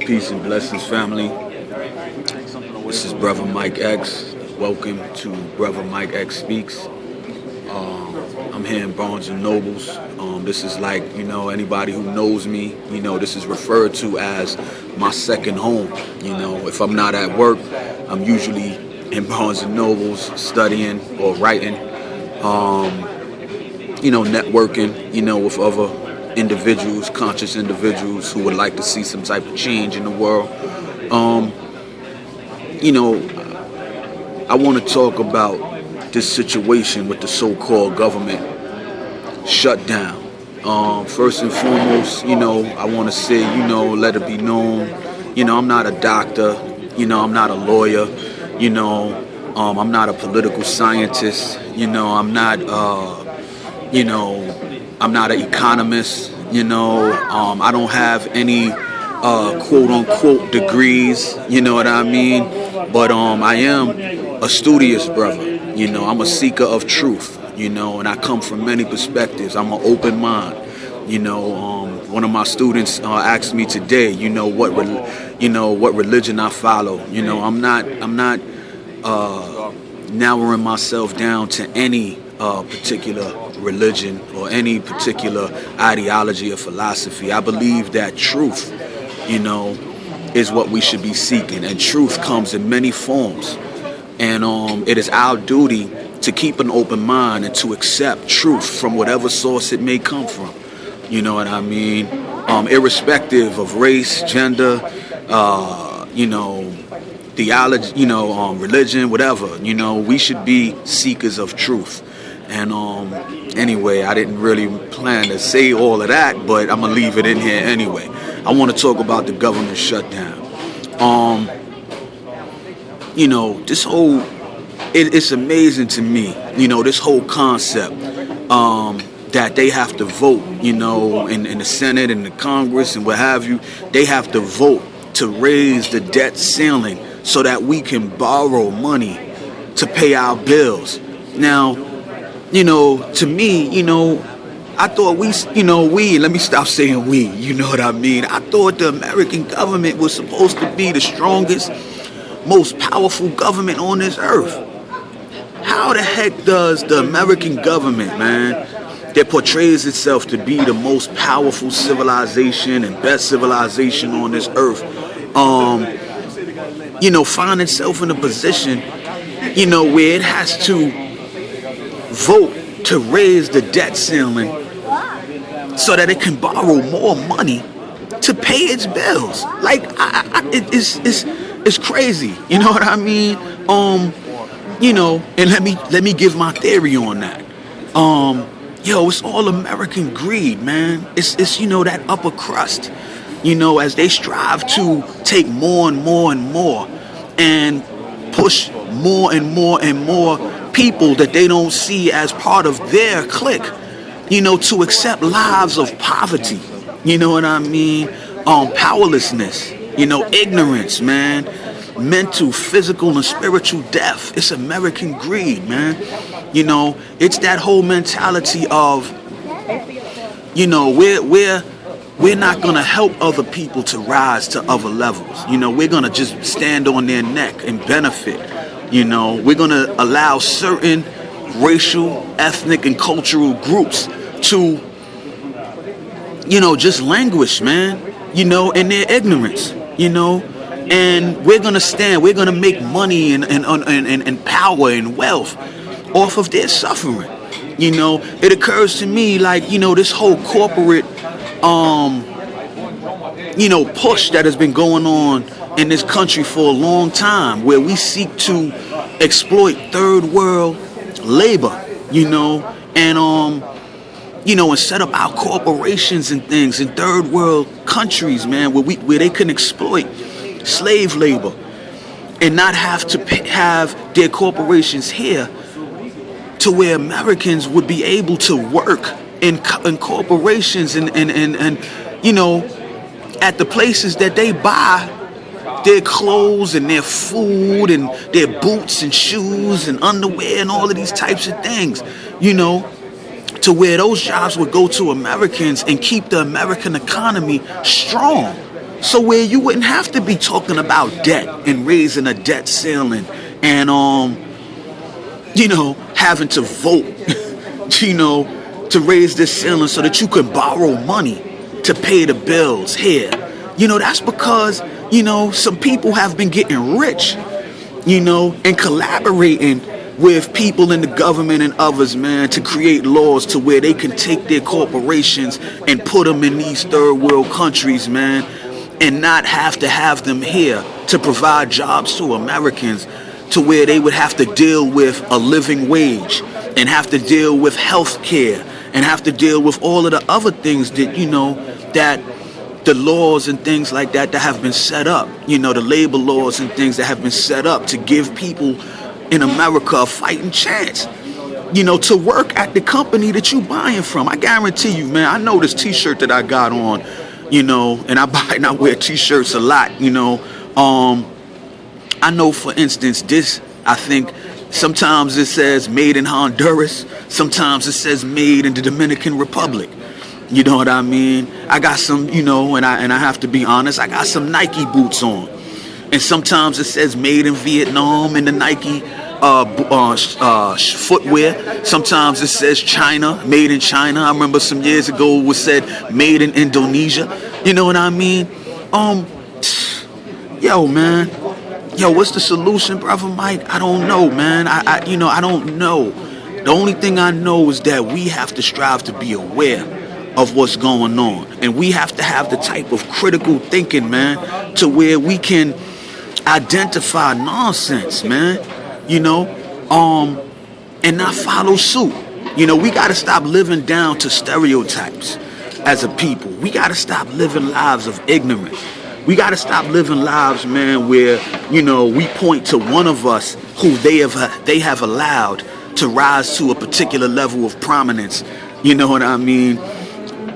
Peace and blessings, family. This is Brother Mike X. Welcome to BruthaMikeXSpeaks. I'm here in Barnes and Nobles. This is like, anybody who knows me, this is referred to as my second home. If I'm not at work, I'm usually in Barnes and Nobles studying or writing, networking, with other individuals, conscious individuals who would like to see some type of change in the world. I want to talk about this situation with the so-called government shutdown. First and foremost, I want to say, let it be known, I'm not a doctor, I'm not a lawyer, I'm not a political scientist, I'm not, I'm not an economist, I don't have any quote-unquote degrees, you know what I mean? But I am a studious brother, I'm a seeker of truth, and I come from many perspectives. I'm an open mind, one of my students asked me today, what religion I follow. I'm not narrowing myself down to any particular religion or any particular ideology or philosophy. I believe that truth, is what we should be seeking, and truth comes in many forms. And it is our duty to keep an open mind and to accept truth from whatever source it may come from. You know what I mean? Irrespective of race, gender, theology, religion, whatever. We should be seekers of truth. And anyway, I didn't really plan to say all of that, but I'm gonna leave it in here anyway. I want to talk about the government shutdown. This whole, it's amazing to me, this whole concept that they have to vote, in the Senate and the Congress and what have you, they have to vote to raise the debt ceiling so that we can borrow money to pay our bills. Now, to me, I thought let me stop saying we, you know what I mean? I thought the American government was supposed to be the strongest, most powerful government on this earth. How the heck does the American government, man, that portrays itself to be the most powerful civilization and best civilization on this earth, find itself in a position, where it has to vote to raise the debt ceiling so that it can borrow more money to pay its bills? Like, it's crazy. You know what I mean? And let me give my theory on that. It's all American greed, man. It's that upper crust, as they strive to take more and more and more and push more and more and more people that they don't see as part of their clique, to accept lives of poverty, you know what I mean? Powerlessness, ignorance, man, mental, physical, and spiritual death. It's American greed, man. It's that whole mentality of, we're not gonna help other people to rise to other levels. We're gonna just stand on their neck and benefit. We're gonna allow certain racial, ethnic, and cultural groups to, just languish, man, in their ignorance, and we're gonna make money and power and wealth off of their suffering. It occurs to me like, this whole corporate, push that has been going on in this country for a long time, where we seek to exploit third world labor, and set up our corporations and things in third world countries, man, where they can exploit slave labor and not have to have their corporations here, to where Americans would be able to work in corporations and at the places that they buy their clothes and their food and their boots and shoes and underwear and all of these types of things, to where those jobs would go to Americans and keep the American economy strong. So where you wouldn't have to be talking about debt and raising a debt ceiling and, having to vote, to raise this ceiling so that you can borrow money to pay the bills here. That's because, some people have been getting rich, and collaborating with people in the government and others, man, to create laws to where they can take their corporations and put them in these third world countries, man, and not have to have them here to provide jobs to Americans, to where they would have to deal with a living wage and have to deal with health care and have to deal with all of the other things that, that the laws and things like that have been set up, the labor laws and things that have been set up to give people in America a fighting chance, to work at the company that you buying from. I guarantee you, man, I know this t-shirt that I got on, and I wear t-shirts a lot, I know, for instance, this, I think sometimes it says made in Honduras, sometimes it says made in the Dominican Republic. You know what I mean? I got some, and I have to be honest, I got some Nike boots on. And sometimes it says made in Vietnam in the Nike footwear. Sometimes it says China, made in China. I remember some years ago it was said made in Indonesia. You know what I mean? Yo, man. Yo, what's the solution, Brother Mike? I don't know, man. I don't know. The only thing I know is that we have to strive to be aware of what's going on. And we have to have the type of critical thinking, man, to where we can identify nonsense, man, and not follow suit. We got to stop living down to stereotypes as a people. We got to stop living lives of ignorance. We got to stop living lives, man, where, we point to one of us who they have allowed to rise to a particular level of prominence. You know what I mean?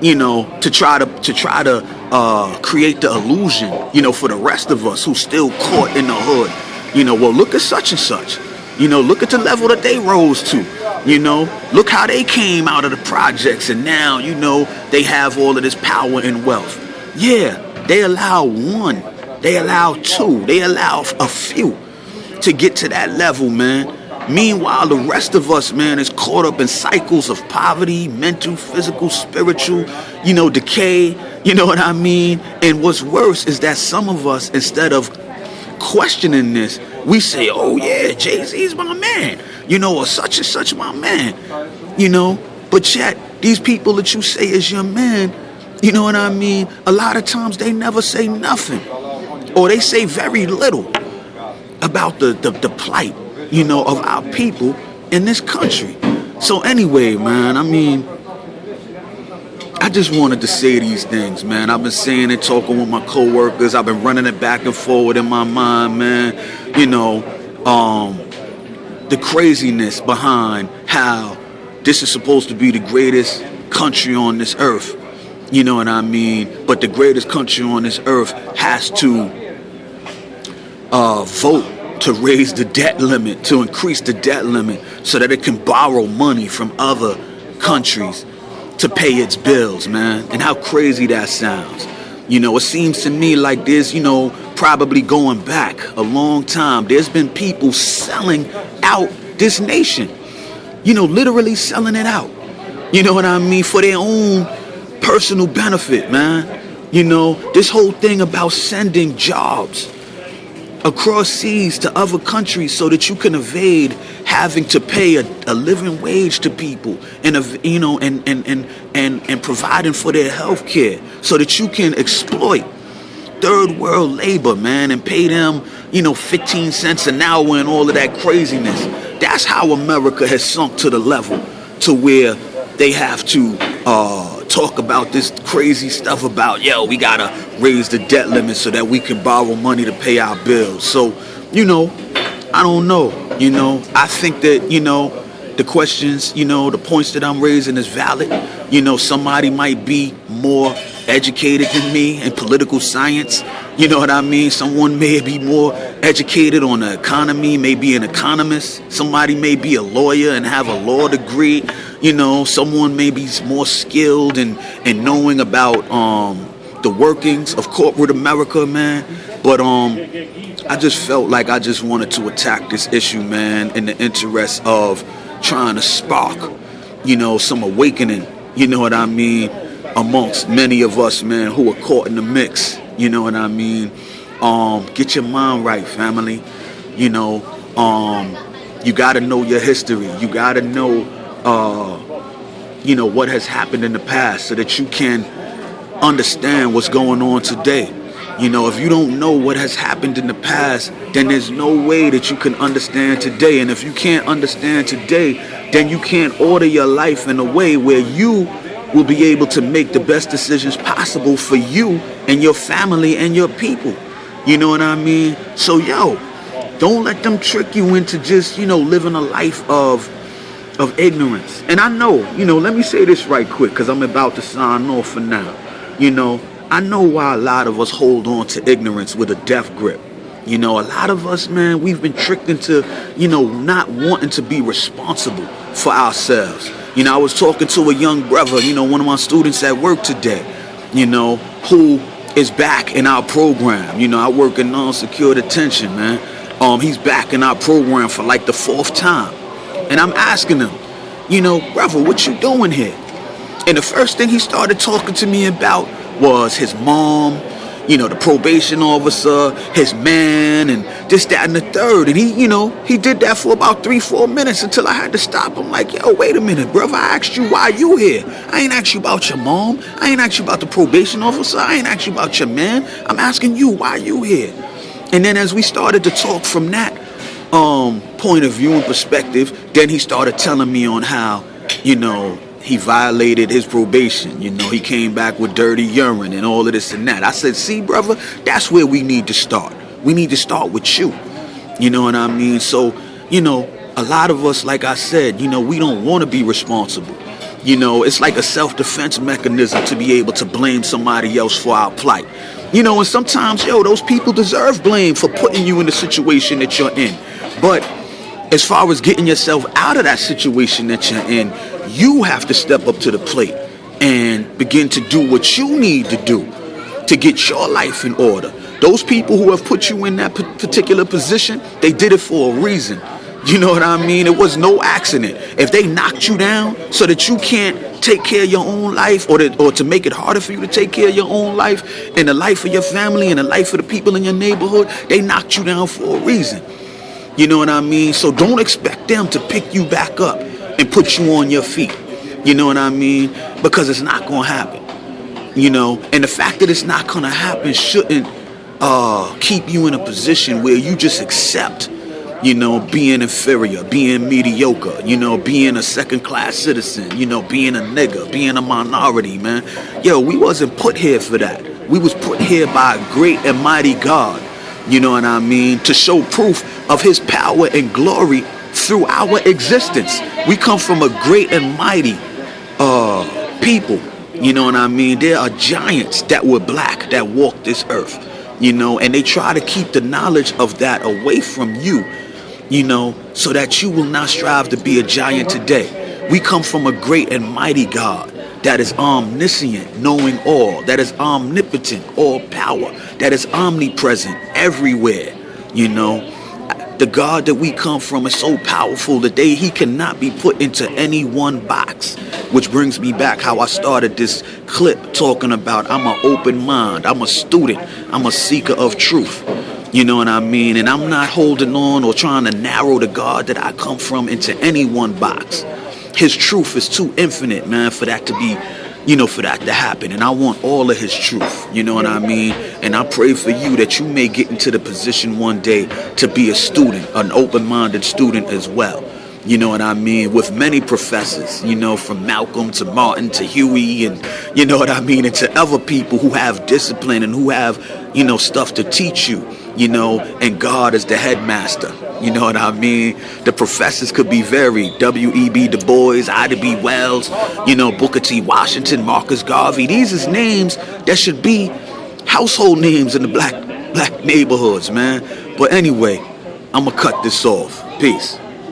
To try to create the illusion, for the rest of us who still caught in the hood. Well, look at such and such. Look at the level that they rose to. Look how they came out of the projects and now, they have all of this power and wealth. Yeah, they allow one, they allow two, they allow a few to get to that level, man. Meanwhile, the rest of us, man, is caught up in cycles of poverty, mental, physical, spiritual, decay, you know what I mean? And what's worse is that some of us, instead of questioning this, we say, oh yeah, Jay-Z's my man, or such and such my man, but yet these people that you say is your man, you know what I mean? A lot of times they never say nothing, or they say very little about the plight, of our people in this country. So anyway, man, I just wanted to say these things, man. I've been saying it, talking with my coworkers. I've been running it back and forward in my mind, man. The craziness behind how this is supposed to be the greatest country on this earth. You know what I mean? But the greatest country on this earth has to vote to raise the debt limit, to increase the debt limit so that it can borrow money from other countries to pay its bills, man. And how crazy that sounds. It seems to me like there's, probably going back a long time, there's been people selling out this nation, literally selling it out. You know what I mean? For their own personal benefit, man. This whole thing about sending jobs across seas to other countries so that you can evade having to pay a living wage to people and and providing for their health care so that you can exploit third world labor, man, and pay them 15 cents an hour and all of that craziness. That's how America has sunk to the level to where they have to talk about this crazy stuff about, we gotta raise the debt limit so that we can borrow money to pay our bills. So, I don't know, I think that, the questions, the points that I'm raising is valid. Somebody might be more educated than me in political science. You know what I mean? Someone may be more educated on the economy, may be an economist. Somebody may be a lawyer and have a law degree. Someone may be more skilled in knowing about the workings of corporate America, man. But I just felt like I just wanted to attack this issue, man, in the interest of trying to spark, some awakening, you know what I mean, amongst many of us, man, who are caught in the mix, you know what I mean. Get your mind right, family. You gotta know your history. You gotta know, what has happened in the past so that you can understand what's going on today. If you don't know what has happened in the past, then there's no way that you can understand today. And if you can't understand today, then you can't order your life in a way where you will be able to make the best decisions possible for you and your family and your people. You know what I mean? So, don't let them trick you into just, living a life of ignorance. And I know, let me say this right quick, because I'm about to sign off for now. I know why a lot of us hold on to ignorance with a death grip. A lot of us, man, we've been tricked into, not wanting to be responsible for ourselves. I was talking to a young brother, one of my students at work today, who is back in our program. I work in non-secure detention, man. He's back in our program for like the 4th time. And I'm asking him, brother, what you doing here? And the first thing he started talking to me about was his mom, the probation officer, his man, and this, that, and the third. And he did that for about 3-4 minutes until I had to stop him. Like, wait a minute, brother. I asked you why you here. I ain't asked you about your mom. I ain't asked you about the probation officer. I ain't asked you about your man. I'm asking you why you here. And then as we started to talk from that point of view and perspective, then he started telling me on how, he violated his probation. He came back with dirty urine and all of this and that. I said, see, brother, that's where we need to start. We need to start with you. You know what I mean? So, a lot of us, like I said, we don't want to be responsible. It's like a self-defense mechanism to be able to blame somebody else for our plight. And sometimes, those people deserve blame for putting you in the situation that you're in. But as far as getting yourself out of that situation that you're in, you have to step up to the plate and begin to do what you need to do to get your life in order. Those people who have put you in that particular position, they did it for a reason. You know what I mean? It was no accident. If they knocked you down so that you can't take care of your own life, or to make it harder for you to take care of your own life and the life of your family and the life of the people in your neighborhood, they knocked you down for a reason. You know what I mean? So don't expect them to pick you back up and put you on your feet. You know what I mean? Because it's not going to happen. And the fact that it's not going to happen shouldn't keep you in a position where you just accept, being inferior, being mediocre, being a second-class citizen, being a nigga, being a minority, man. We wasn't put here for that. We was put here by a great and mighty God, you know what I mean, to show proof of his power and glory through our existence. We come from a great and mighty people, you know what I mean. There are giants that were black that walk this earth, and they try to keep the knowledge of that away from you, so that you will not strive to be a giant today. We come from a great and mighty God that is omniscient, knowing all, that is omnipotent, all power, that is omnipresent everywhere. The God that we come from is so powerful that he cannot be put into any one box. Which brings me back how I started this clip talking about I'm an open mind, I'm a student, I'm a seeker of truth. You know what I mean? And I'm not holding on or trying to narrow the God that I come from into any one box. His truth is too infinite, man, for that to be, for that to happen. And I want all of his truth, you know what I mean? And I pray for you that you may get into the position one day to be a student, an open-minded student as well. You know what I mean? With many professors, from Malcolm to Martin to Huey, and you know what I mean? And to other people who have discipline and who have, stuff to teach you, and God is the headmaster. You know what I mean? The professors could be varied. W.E.B. Du Bois, Ida B. Wells, Booker T. Washington, Marcus Garvey. These is names that should be household names in the black neighborhoods, man. But anyway, I'm going to cut this off. Peace.